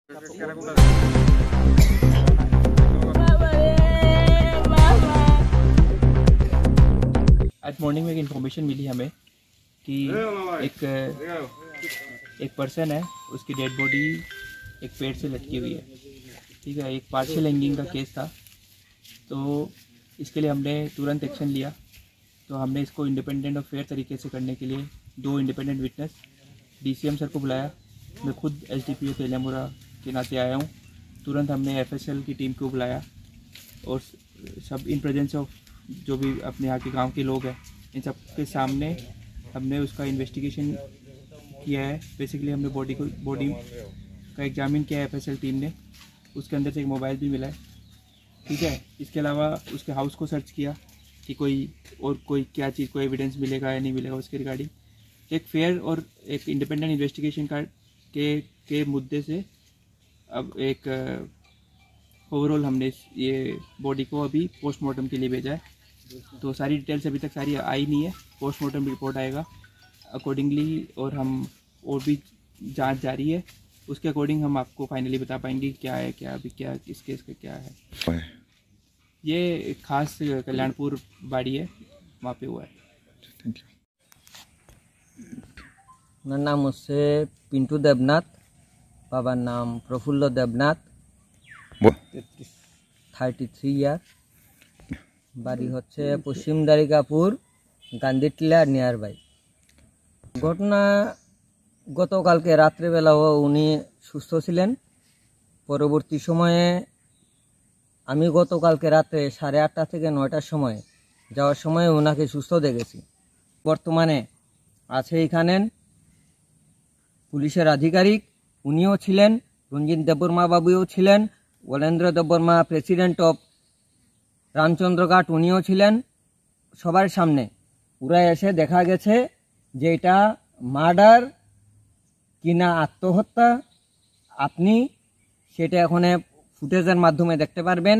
आज मॉर्निंग में एक इन्फॉर्मेशन मिली हमें कि एक पर्सन है, उसकी डेड बॉडी एक पेड़ से लटकी हुई है। ठीक है, एक पार्शियल हैंगिंग का केस था, तो इसके लिए हमने तुरंत एक्शन लिया। तो हमने इसको इंडिपेंडेंट और फेयर तरीके से करने के लिए 2 इंडिपेंडेंट विटनेस DCM सर को बुलाया। मैं खुद LTPO तेलियामुरा के नाते आया हूँ। तुरंत हमने FSL की टीम को बुलाया और सब इन प्रेजेंस ऑफ जो भी अपने यहाँ के गांव के लोग हैं, इन सब के सामने हमने उसका इन्वेस्टिगेशन किया है। बेसिकली हमने बॉडी का एग्जामिन किया है FSL टीम ने। उसके अंदर से एक मोबाइल भी मिला है। ठीक है, इसके अलावा उसके हाउस को सर्च किया कि कोई क्या चीज़, कोई एविडेंस मिलेगा या नहीं मिलेगा उसके रिगार्डिंग। एक फेयर और एक इंडिपेंडेंट इन्वेस्टिगेशन के मुद्दे से अब एक ओवरऑल हमने ये बॉडी को अभी पोस्टमार्टम के लिए भेजा है। तो सारी डिटेल्स अभी तक सारी आई नहीं है, पोस्टमार्टम रिपोर्ट आएगा अकॉर्डिंगली, और हम और भी जांच जारी है, उसके अकॉर्डिंग हम आपको फाइनली बता पाएंगे क्या है, क्या अभी क्या इस केस का क्या है। ये खास कल्याणपुर बाड़ी है, वहाँ पे हुआ है। Thank you. मेरा नाम হচ্ছে পিন্টু দেবনাথ, বাবার নাম প্রফুল্ল দেবনাথ, 33 ইয়ার, বাড়ি হচ্ছে পশ্চিম দ্বারিকাপুর, গান্ধীটিলা নিয়ার বাই। ঘটনা গতকালকে রাত্রেবেলাও উনি সুস্থ ছিলেন। পরবর্তী সময়ে আমি গতকালকে রাতে 8:30 থেকে 9টার সময় যাওয়ার সময় ওনাকে সুস্থ দেখেছি। বর্তমানে আছে এখানে পুলিশের আধিকারিক, উনিও ছিলেন, রঞ্জিত দেববর্মা বাবুও ছিলেন, ওলেন্দ্র দেববর্মা প্রেসিডেন্ট অফ রামচন্দ্রঘাট উনিও ছিলেন। সবার সামনে পুরা এসে দেখা গেছে যে এটা মার্ডার কিনা আত্মহত্যা। আপনি সেটা এখন ফুটেজের মাধ্যমে দেখতে পারবেন।